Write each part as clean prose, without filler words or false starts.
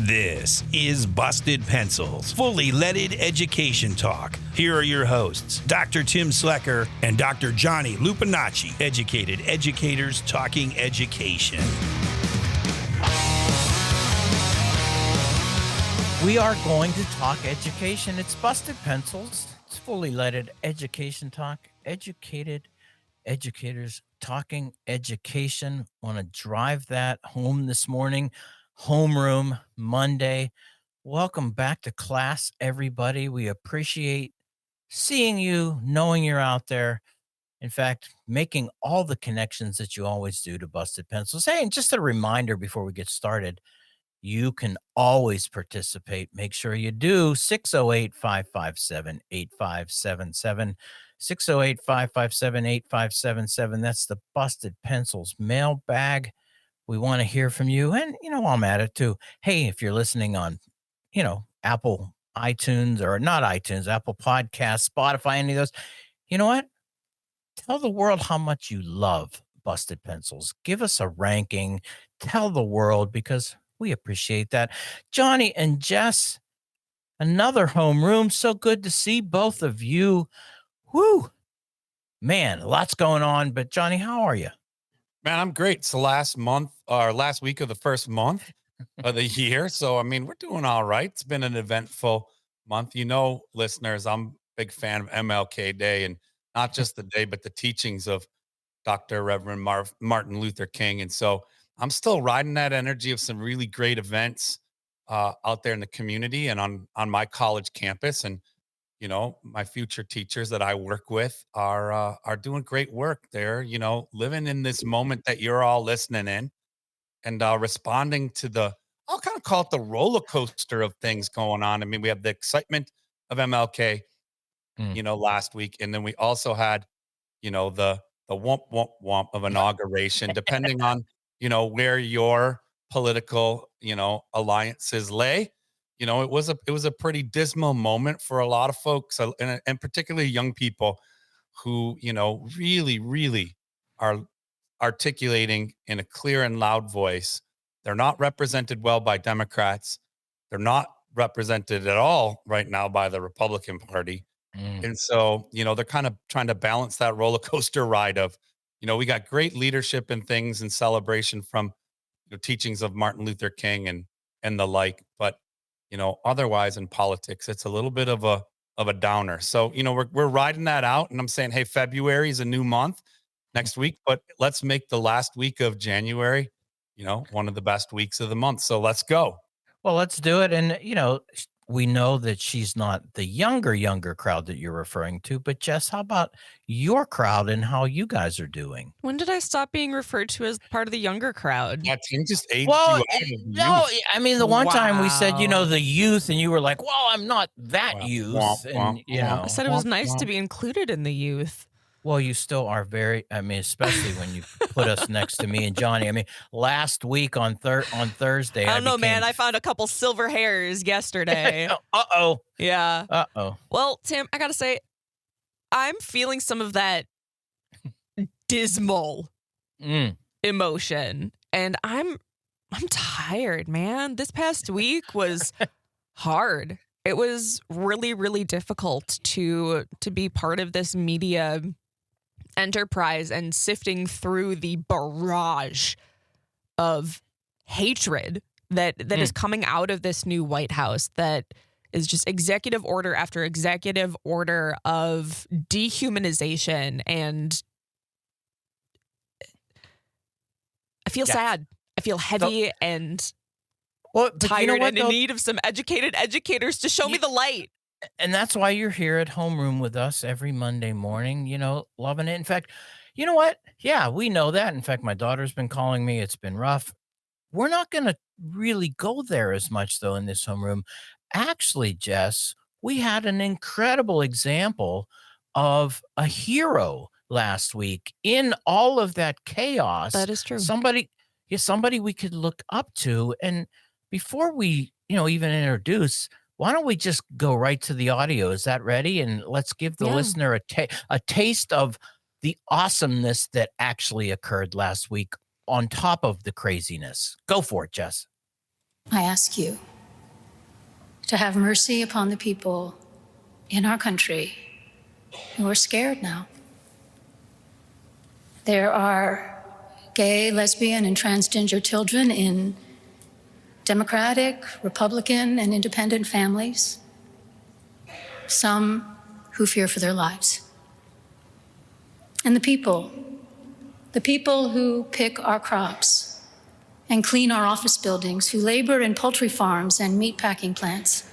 This is Busted Pencils, fully leaded education talk. Here are your hosts, Dr. Tim Slecker and Dr. Johnny Lupinacci, educated educators talking education. We are going to talk education. It's Busted Pencils. It's fully leaded education talk. Educated educators talking education. Want to drive that home this morning. Homeroom Monday. Welcome back to class, everybody. We appreciate seeing you, knowing you're out there. In fact, making all the connections that you always do to Busted Pencils. Hey, and just a reminder before we get started, you can always participate. Make sure you do. 608-557-8577. 608-557-8577. That's the Busted Pencils mailbag. We want to hear from you. And, I'm at it too. Hey, if you're listening on, Apple iTunes or not iTunes, Apple Podcasts, Spotify, any of those, you know what? Tell the world how much you love Busted Pencils. Give us a ranking. Tell the world because we appreciate that. Johnny and Jess, another homeroom. So good to see both of you. Whew. Man, lots going on. But Johnny, how are you? Man, I'm great. It's the last week of the first month of the year. So, we're doing all right. It's been an eventful month. Listeners, I'm a big fan of MLK Day, and not just the day, but the teachings of Dr. Reverend Martin Luther King. And so I'm still riding that energy of some really great events out there in the community and on my college campus. And my future teachers that I work with are doing great work. They're, living in this moment that you're all listening in and responding to I'll kind of call it the roller coaster of things going on. We have the excitement of MLK, last week. And then we also had, the womp, womp, womp of inauguration, depending on, where your political, alliances lay. It was a pretty dismal moment for a lot of folks, and particularly young people who, really, really are articulating in a clear and loud voice. They're not represented well by Democrats. They're not represented at all right now by the Republican Party. And so, they're kind of trying to balance that roller coaster ride of, we got great leadership and things and celebration from teachings of Martin Luther King and the like. But otherwise in politics, it's a little bit of a downer. So, we're riding that out, and I'm saying, hey, February is a new month next week, but let's make the last week of January, one of the best weeks of the month. So let's go. Well, let's do it. And, we know that she's not the younger crowd that you're referring to, but Jess, how about your crowd and how you guys are doing? When did I stop being referred to as part of the younger crowd? Yeah, Tim just aged Well, you out of no, youth. the one time we said, the youth, and you were like, well, I'm not that youth. Womp, and, womp, I said it was nice to be included in the youth. Well, you still are very, especially when you put us next to me and Johnny. Last week on Thursday. I don't know, man. I found a couple silver hairs yesterday. Uh-oh. Yeah. Uh-oh. Well, Tim, I got to say, I'm feeling some of that dismal emotion. And I'm tired, man. This past week was hard. It was really, really difficult to be part of this media enterprise and sifting through the barrage of hatred that is coming out of this new White House, that is just executive order after executive order of dehumanization. And I feel sad. I feel heavy and tired and in need of some educated educators to show me the light. And that's why you're here at Homeroom with us every Monday morning, loving it. In fact, you know what? Yeah, we know that. In fact, my daughter's been calling me. It's been rough. We're not going to really go there as much, though, in this homeroom. Actually, Jess, we had an incredible example of a hero last week in all of that chaos. That is true. Somebody we could look up to. And before we, even introduce, why don't we just go right to the audio? Is that ready? And let's give the listener a taste of the awesomeness that actually occurred last week on top of the craziness. Go for it, Jess. I ask you to have mercy upon the people in our country who are scared now. There are gay, lesbian, and transgender children in Democratic, Republican, and independent families, some who fear for their lives. And the people who pick our crops and clean our office buildings, who labor in poultry farms and meatpacking plants,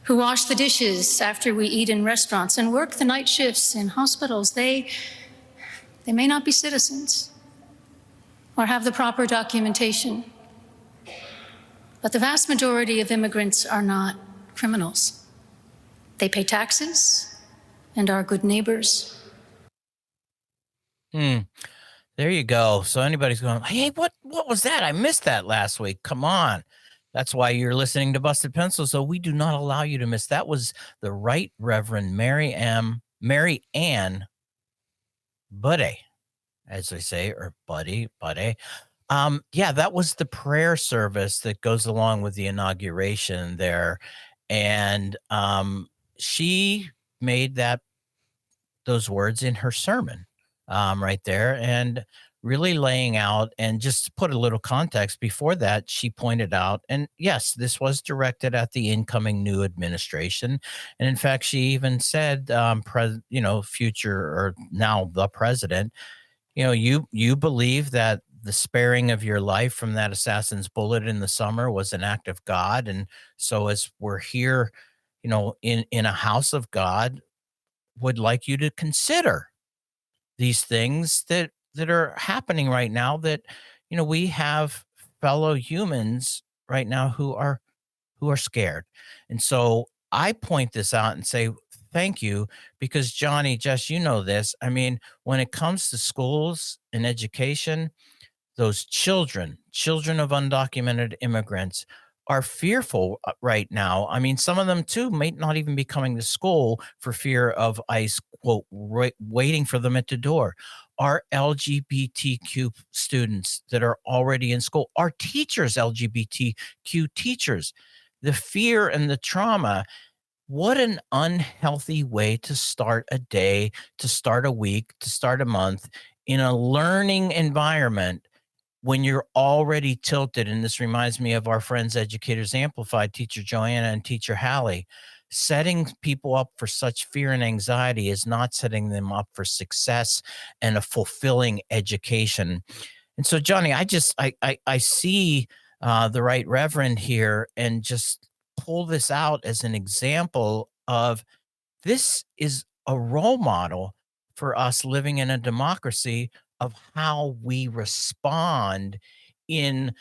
who wash the dishes after we eat in restaurants and work the night shifts in hospitals, they may not be citizens or have the proper documentation. But the vast majority of immigrants are not criminals. They pay taxes and are good neighbors. There you go. So anybody's going, hey, what was that? I missed that last week. Come on. That's why you're listening to Busted Pencil. So we do not allow you to miss. That was the Right Reverend Mary Ann Budde, as they say, or Budde. Yeah, that was the prayer service that goes along with the inauguration there. And she made those words in her sermon right there, and really laying out, and just to put a little context before that, she pointed out, and yes, this was directed at the incoming new administration. And in fact, she even said, future, or now the president, you believe that the sparing of your life from that assassin's bullet in the summer was an act of God. And so as we're here, in a house of God, would like you to consider these things that are happening right now, that we have fellow humans right now who are scared. And so I point this out and say thank you, because Johnny, Jess, this. I mean, when it comes to schools and education, those children of undocumented immigrants are fearful right now. I mean, some of them too might not even be coming to school for fear of ICE, quote, waiting for them at the door. Our LGBTQ students that are already in school, our teachers, LGBTQ teachers, the fear and the trauma. What an unhealthy way to start a day, to start a week, to start a month in a learning environment, when you're already tilted. And this reminds me of our friends, Educators Amplified, Teacher Joanna and Teacher Hallie. Setting people up for such fear and anxiety is not setting them up for success and a fulfilling education. And so, Johnny, I see the Right Reverend here, and just pull this out as an example of, this is a role model for us living in a democracy, of how we respond in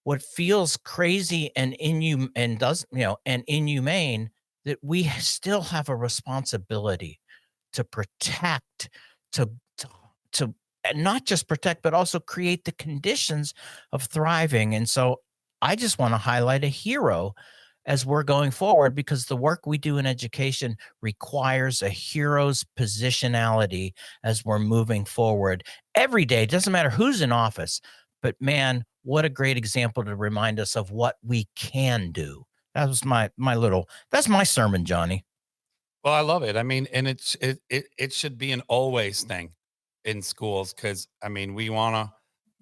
what feels crazy and inhumane, that we still have a responsibility to protect, to to and not just protect, but also create the conditions of thriving. And so I just want to highlight a hero as we're going forward, because the work we do in education requires a hero's positionality as we're moving forward every day. It doesn't matter who's in office, but man, what a great example to remind us of what we can do. That was that's my sermon, Johnny. Well, I love it. I mean, and it should be an always thing in schools, because I mean, we want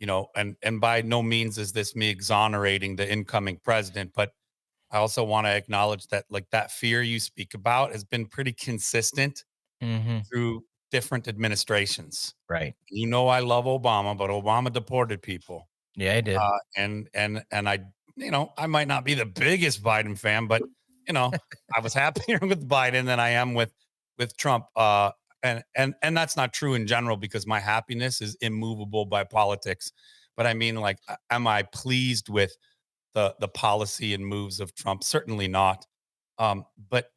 to, and by no means is this me exonerating the incoming president, but I also want to acknowledge that, like, that fear you speak about has been pretty consistent Mm-hmm. through different administrations. Right. I love Obama, but Obama deported people. Yeah, I did. And I might not be the biggest Biden fan, but I was happier with Biden than I am with Trump. And that's not true in general, because my happiness is immovable by politics. But I mean, like, am I pleased with the policy and moves of Trump? Certainly not. But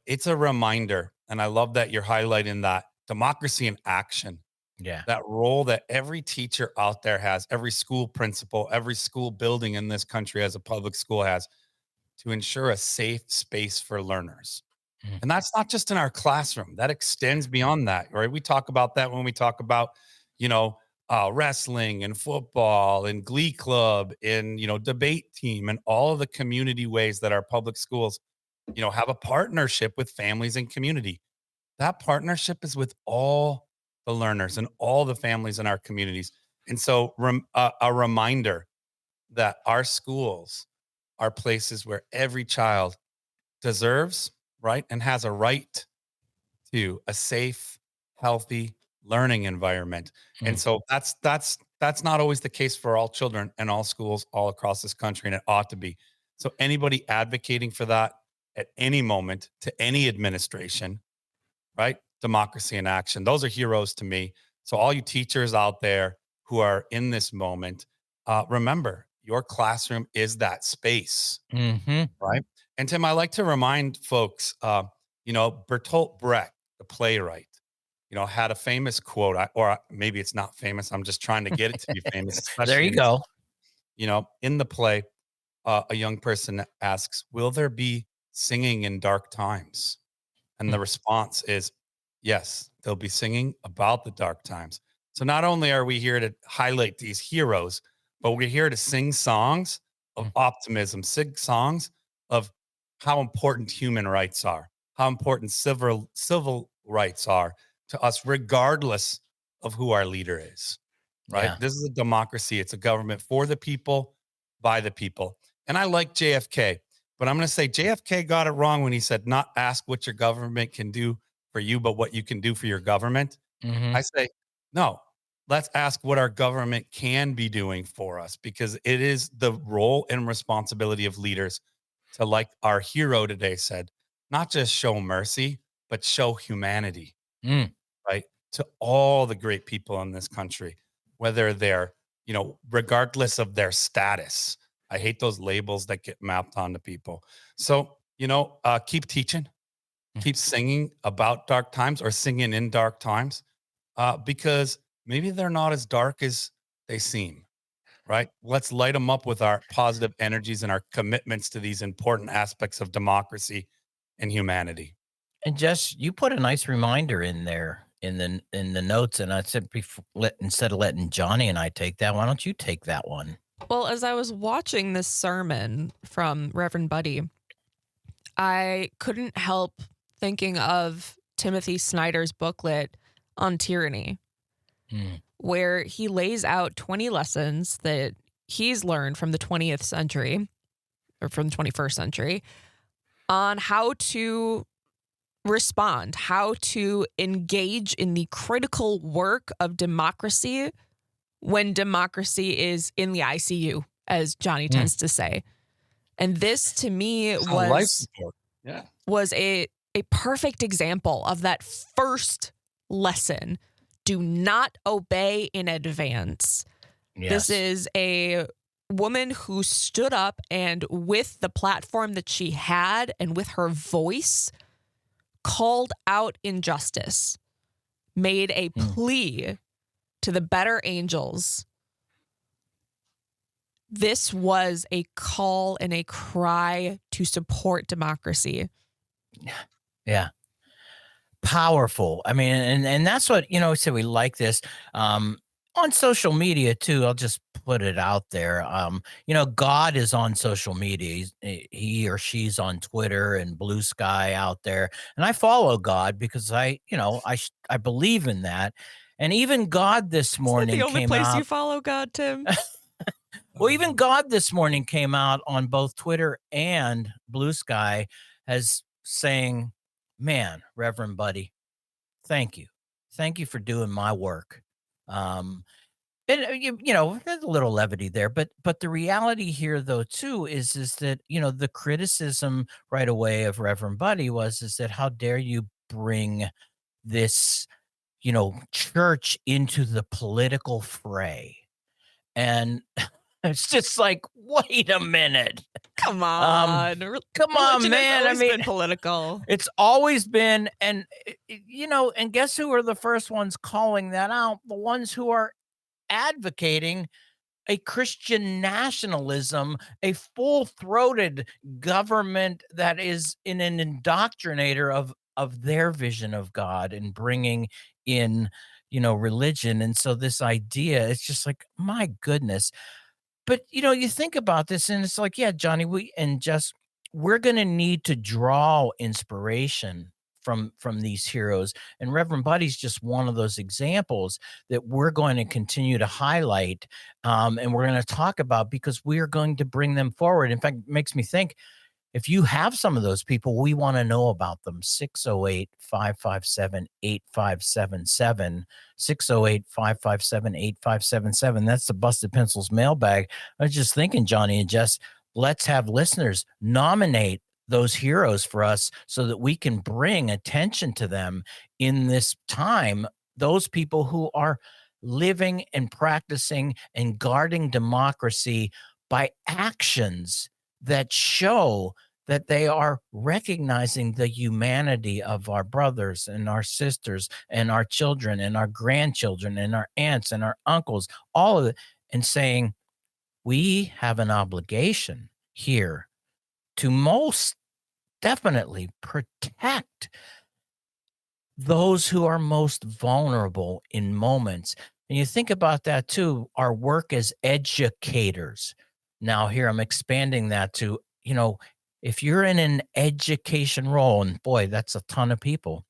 it's a reminder, and I love that you're highlighting that democracy in action. Yeah. That role that every teacher out there has, every school principal, every school building in this country as a public school has, to ensure a safe space for learners. Mhm. And that's not just in our classroom. That extends beyond that, right? We talk about that when we talk about, wrestling and football and glee club and, debate team and all of the community ways that our public schools, have a partnership with families and community. That partnership is with all the learners and all the families in our communities. And so a reminder that our schools are places where every child deserves, right, and has a right to a safe, healthy learning environment. And Mm. so that's not always the case for all children and all schools all across this country, and it ought to be. So anybody advocating for that at any moment to any administration, right? Democracy in action. Those are heroes to me. So all you teachers out there who are in this moment, remember your classroom is that space, Mm-hmm. right? And Tim, I like to remind folks, Bertolt Brecht, the playwright, had a famous quote, or maybe it's not famous. I'm just trying to get it to be famous, There especially you go. in the play, a young person asks, "Will there be singing in dark times?" And the response is, yes, they'll be singing about the dark times. So not only are we here to highlight these heroes, but we're here to sing songs of Mm. optimism, sing songs of how important human rights are, how important civil rights are to us, regardless of who our leader is. Right? Yeah. This is a democracy. It's a government for the people, by the people. And I like JFK. But I'm going to say JFK got it wrong when he said, not ask what your government can do for you, but what you can do for your government. Mm-hmm. I say, no, let's ask what our government can be doing for us, because it is the role and responsibility of leaders to, like our hero today said, not just show mercy, but show humanity, Mm. right? To all the great people in this country, whether they're, regardless of their status. I hate those labels that get mapped onto people. So, keep teaching, Mm. keep singing about dark times or singing in dark times, because maybe they're not as dark as they seem, right? Let's light them up with our positive energies and our commitments to these important aspects of democracy and humanity. And just you put a nice reminder in there in the notes, and I said instead of letting Johnny and I take that, why don't you take that one? Well, as I was watching this sermon from Reverend Buddy, I couldn't help thinking of Timothy Snyder's booklet on tyranny, Mm. where he lays out 20 lessons that he's learned from the 20th century or from the 21st century on how to respond, how to engage in the critical work of democracy when democracy is in the ICU, as Johnny tends to say. And this to me It's on life was support. Yeah. was a perfect example of that first lesson. Do not obey in advance. Yes. This is a woman who stood up and with the platform that she had and with her voice called out injustice, made a plea to the better angels. This was a call and a cry to support democracy. Yeah. Powerful. I mean, and that's what, so we like this. On social media too, I'll just put it out there. God is on social media. He or she's on Twitter and Blue Sky out there. And I follow God because I believe in that. And even God this morning The only came place out. you follow God, Tim. Well, even God this morning came out on both Twitter and Blue Sky as saying, man, Reverend Buddy, thank you. Thank you for doing my work. And there's a little levity there, but the reality here though too is that, the criticism right away of Reverend Buddy is that how dare you bring this, church into the political fray. And it's just like, wait a minute. Come on. Come on, Religion man. has always been political. It's always been, and and guess who are the first ones calling that out? The ones who are advocating a Christian nationalism, a full-throated government that is in an indoctrinator of their vision of God and bringing in religion. And so this idea, it's just like, my goodness. But you think about this and it's like, yeah, Johnny, we're going to need to draw inspiration from these heroes, and Reverend Buddy's just one of those examples that we're going to continue to highlight, and we're going to talk about, because we are going to bring them forward. In fact, it makes me think, if you have some of those people, we want to know about them. 608-557-8577. 608-557-8577. That's the Busted Pencils mailbag. I was just thinking, Johnny and Jess, let's have listeners nominate those heroes for us so that we can bring attention to them in this time. Those people who are living and practicing and guarding democracy by actions that show that they are recognizing the humanity of our brothers and our sisters and our children and our grandchildren and our aunts and our uncles, all of it, and saying, we have an obligation here to most definitely protect those who are most vulnerable in moments. And you think about that too, our work as educators. Now, here I'm expanding that to, if you're in an education role, and boy, that's a ton of people,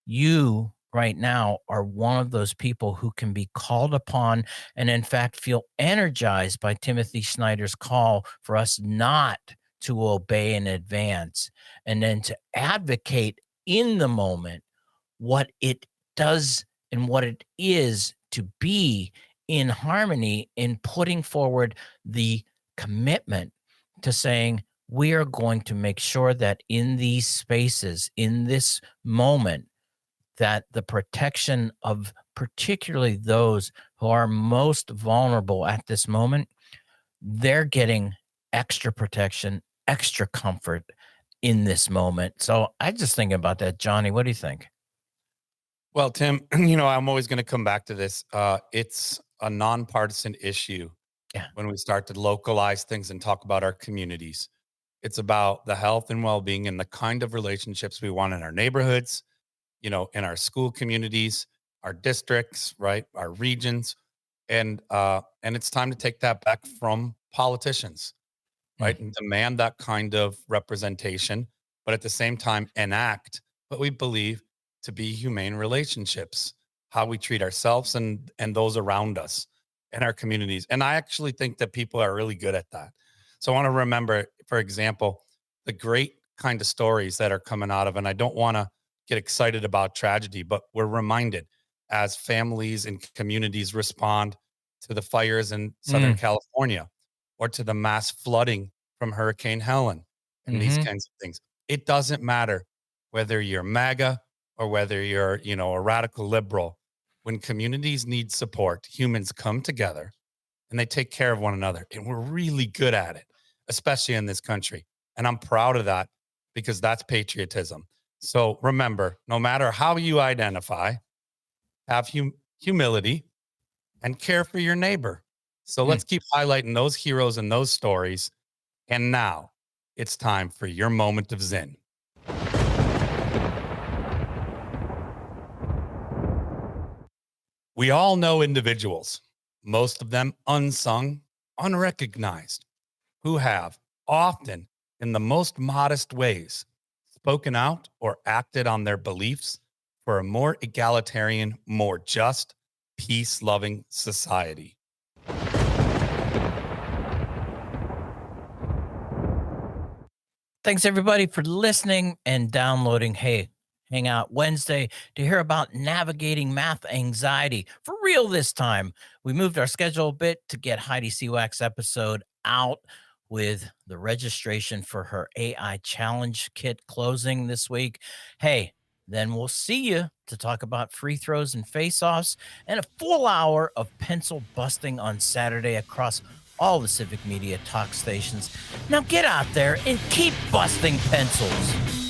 you right now are one of those people who can be called upon and, in fact, feel energized by Timothy Snyder's call for us not to obey in advance, and then to advocate in the moment what it does and what it is to be in harmony, in putting forward the commitment to saying, we are going to make sure that in these spaces, in this moment, that the protection of particularly those who are most vulnerable at this moment, they're getting extra protection, extra comfort in this moment. So I just think about that. Johnny, what do you think? Well, Tim, I'm always going to come back to this. It's a nonpartisan issue. Yeah. When we start to localize things and talk about our communities, it's about the health and well-being and the kind of relationships we want in our neighborhoods, in our school communities, our districts, right, our regions, and it's time to take that back from politicians, right, and demand that kind of representation, but at the same time enact what we believe to be humane relationships, how we treat ourselves and those around us in our communities. And I actually think that people are really good at that. So I want to remember, for example, the great kind of stories that are coming out of, and I don't want to get excited about tragedy, but we're reminded as families and communities respond to the fires in Southern California, or to the mass flooding from Hurricane Helen and these kinds of things. It doesn't matter whether you're MAGA or whether you're, a radical liberal. When communities need support, humans come together and they take care of one another. And we're really good at it, especially in this country. And I'm proud of that, because that's patriotism. So remember, no matter how you identify, have humility and care for your neighbor. So let's keep highlighting those heroes and those stories. And now it's time for your moment of Zen. We all know individuals, most of them unsung, unrecognized, who have often, in the most modest ways, spoken out or acted on their beliefs for a more egalitarian, more just, peace-loving society. Thanks, everybody, for listening and downloading Hangout Wednesday to hear about navigating math anxiety. For real this time, we moved our schedule a bit to get Heidi Sewack's episode out with the registration for her AI challenge kit closing this week. Then we'll see you to talk about free throws and face-offs, and a full hour of pencil busting on Saturday across all the civic media talk stations. Now get out there and keep busting pencils.